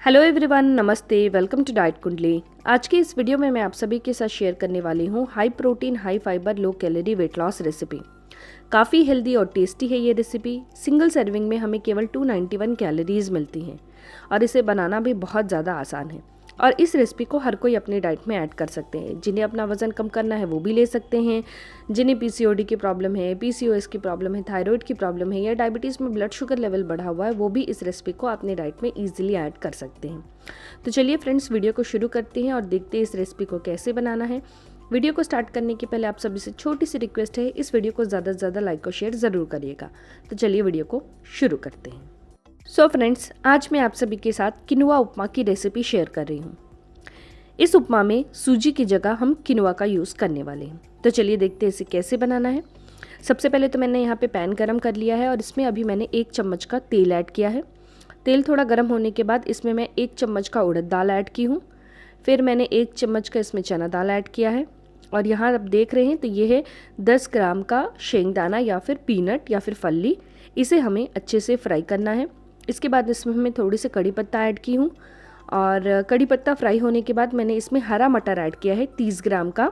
Hello everyone, नमस्ते, welcome to diet कुंडली। आज की इस वीडियो में मैं आप सभी के साथ शेयर करने वाली हूँ high protein high fibre low calorie weight loss recipe. काफ़ी हेल्दी और टेस्टी है ये रेसिपी। सिंगल सर्विंग में हमें केवल 291 कैलोरीज मिलती हैं और इसे बनाना भी बहुत ज़्यादा आसान है। और इस रेसिपी को हर कोई अपनी डाइट में ऐड कर सकते हैं। जिन्हें अपना वज़न कम करना है वो भी ले सकते हैं। जिन्हें पीसीओडी की प्रॉब्लम है, पीसीओएस की प्रॉब्लम है, थायराइड की प्रॉब्लम है या डायबिटीज़ में ब्लड शुगर लेवल बढ़ा हुआ है, वो भी इस रेसिपी को अपनी डाइट में ईजिली ऐड कर सकते हैं। तो चलिए फ्रेंड्स, वीडियो को शुरू करते हैं और देखते हैं इस रेसिपी को कैसे बनाना है। वीडियो को स्टार्ट करने के पहले आप सभी से छोटी सी रिक्वेस्ट है, इस वीडियो को ज़्यादा से ज़्यादा लाइक और शेयर ज़रूर करिएगा। तो चलिए वीडियो को शुरू करते हैं। सो फ्रेंड्स, आज मैं आप सभी के साथ किनुआ उपमा की रेसिपी शेयर कर रही हूँ। इस उपमा में सूजी की जगह हम किनुआ का यूज़ करने वाले हैं। तो चलिए देखते हैं इसे कैसे बनाना है। सबसे पहले तो मैंने यहाँ पे पैन गरम कर लिया है और इसमें अभी मैंने 1 चम्मच का तेल ऐड किया है। तेल थोड़ा गर्म होने के बाद इसमें मैं 1 चम्मच का उड़द दाल ऐड की हूँ। फिर मैंने 1 चम्मच का इसमें चना दाल ऐड किया है। और यहाँ आप देख रहे हैं तो ये है 10 ग्राम का शेंगदाना या फिर पीनट या फिर फल्ली। इसे हमें अच्छे से फ्राई करना है। इसके बाद इसमें मैं थोड़ी सी कड़ी पत्ता ऐड की हूँ और कड़ी पत्ता फ्राई होने के बाद मैंने इसमें हरा मटर ऐड किया है 30 ग्राम का।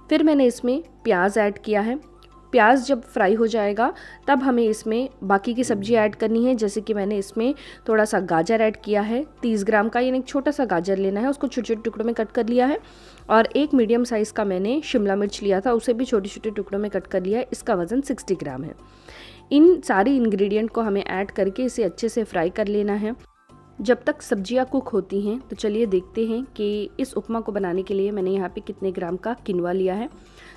फिर मैंने इसमें प्याज ऐड किया है। प्याज जब फ्राई हो जाएगा तब हमें इसमें बाकी की सब्जी ऐड करनी है। जैसे कि मैंने इसमें थोड़ा सा गाजर ऐड किया है 30 ग्राम का, यानी छोटा सा गाजर लेना है, उसको छोटे छोटे टुकड़ों में कट कर लिया है। और एक मीडियम साइज़ का मैंने शिमला मिर्च लिया था, उसे भी छोटे छोटे टुकड़ों में कट कर लिया है। इसका वज़न 60 ग्राम है। इन सारी इंग्रेडिएंट को हमें ऐड करके इसे अच्छे से फ्राई कर लेना है जब तक सब्जियां कुक होती हैं। तो चलिए देखते हैं कि इस उपमा को बनाने के लिए मैंने यहाँ पे कितने ग्राम का किनुआ लिया है।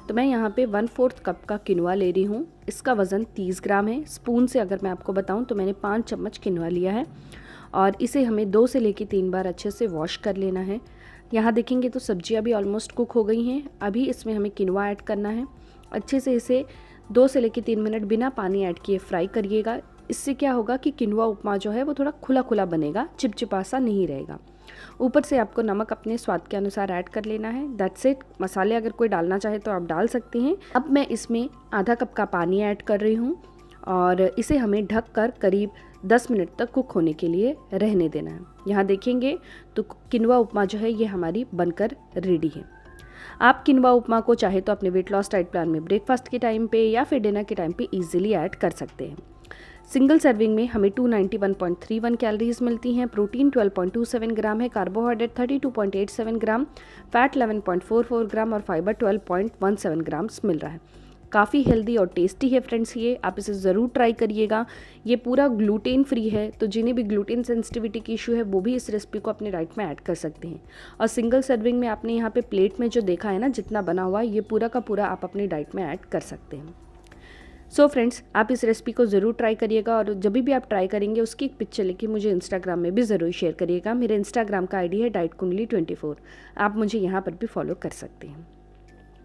तो मैं यहाँ पे 1/4 कप का किनुआ ले रही हूँ। इसका वज़न 30 ग्राम है। स्पून से अगर मैं आपको बताऊँ तो मैंने 5 चम्मच किनुआ लिया है और इसे हमें 2 से लेकर 3 बार अच्छे से वॉश कर लेना है। यहाँ देखेंगे तो सब्जियाँ भी ऑलमोस्ट कुक हो गई हैं। अभी इसमें हमें किनुआ ऐड करना है। अच्छे से इसे 2 से लेकर 3 मिनट बिना पानी ऐड किए फ्राई करिएगा। इससे क्या होगा कि किनुआ उपमा जो है वो थोड़ा खुला खुला बनेगा, चिपचिपा सा नहीं रहेगा। ऊपर से आपको नमक अपने स्वाद के अनुसार ऐड कर लेना है। That's it. मसाले अगर कोई डालना चाहे तो आप डाल सकते हैं। अब मैं इसमें आधा कप का पानी ऐड कर रही हूँ और इसे हमें ढक कर करीब 10 मिनट तक कुक होने के लिए रहने देना है। यहाँ देखेंगे तो किनुआ उपमा जो है ये हमारी बनकर रेडी है। आप किनुआ उपमा को चाहे तो अपने वेट लॉस डाइट प्लान में ब्रेकफास्ट के टाइम पे या फिर डिनर के टाइम पे इजीली ऐड कर सकते हैं। सिंगल सर्विंग में हमें 291.31 कैलोरीज मिलती हैं। प्रोटीन 12.27 ग्राम है, कार्बोहाइड्रेट 32.87 ग्राम, फैट 11.44 ग्राम और फाइबर 12.17 ग्राम्स मिल रहा है। काफ़ी हेल्दी और टेस्टी है फ्रेंड्स। ये आप इसे ज़रूर ट्राई करिएगा। ये पूरा ग्लूटेन फ्री है, तो जिन्हें भी ग्लूटेन सेंसिटिविटी की इशू है वो भी इस रेसिपी को अपने डाइट में ऐड कर सकते हैं। और सिंगल सर्विंग में आपने यहाँ पे प्लेट में जो देखा है ना, जितना बना हुआ है, ये पूरा का पूरा आप अपनी डाइट में ऐड कर सकते हैं। सो फ्रेंड्स, आप इस रेसिपी को ज़रूर ट्राई करिएगा और जब भी आप ट्राई करेंगे उसकी एक पिक्चर लेके मुझे इंस्टाग्राम में भी ज़रूर शेयर करिएगा। मेरे इंस्टाग्राम का आईडी है डाइटकुंडली24। आप मुझे यहाँ पर भी फॉलो कर सकते हैं।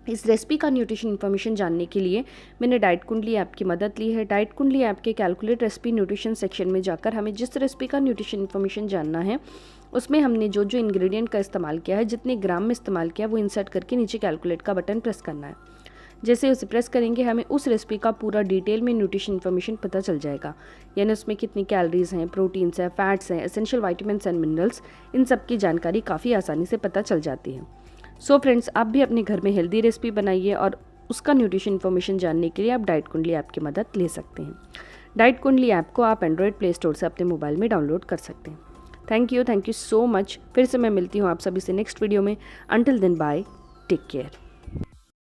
इस रेसिपी का न्यूट्रिशन इन्फॉर्मेशन जानने के लिए मैंने डाइट कुंडली ऐप की मदद ली है। डाइट कुंडली ऐप के कैलकुलेट रेसिपी न्यूट्रिशन सेक्शन में जाकर हमें जिस रेसिपी का न्यूट्रिशन इन्फॉर्मेशन जानना है उसमें हमने जो जो इंग्रेडिएंट का इस्तेमाल किया है, जितने ग्राम में इस्तेमाल किया, वो इंसर्ट करके नीचे कैलकुलेट का बटन प्रेस करना है। जैसे उसे प्रेस करेंगे हमें उस रेसिपी का पूरा डिटेल में न्यूट्रिशन इन्फॉर्मेशन पता चल जाएगा। यानी उसमें कितनी कैलोरीज हैं, प्रोटीन्स हैं, फैट्स हैं, एसेंशियल विटामिन्स एंड मिनरल्स, इन सब की जानकारी काफ़ी आसानी से पता चल जाती है। सो फ्रेंड्स, आप भी अपने घर में हेल्दी रेसिपी बनाइए और उसका न्यूट्रिशन इन्फॉर्मेशन जानने के लिए आप डाइट कुंडली ऐप की मदद ले सकते हैं। डाइट कुंडली ऐप को आप एंड्रॉयड प्ले स्टोर से अपने मोबाइल में डाउनलोड कर सकते हैं। Thank you so much. फिर से मैं मिलती हूँ आप सभी से नेक्स्ट वीडियो में। Until then, bye, take care.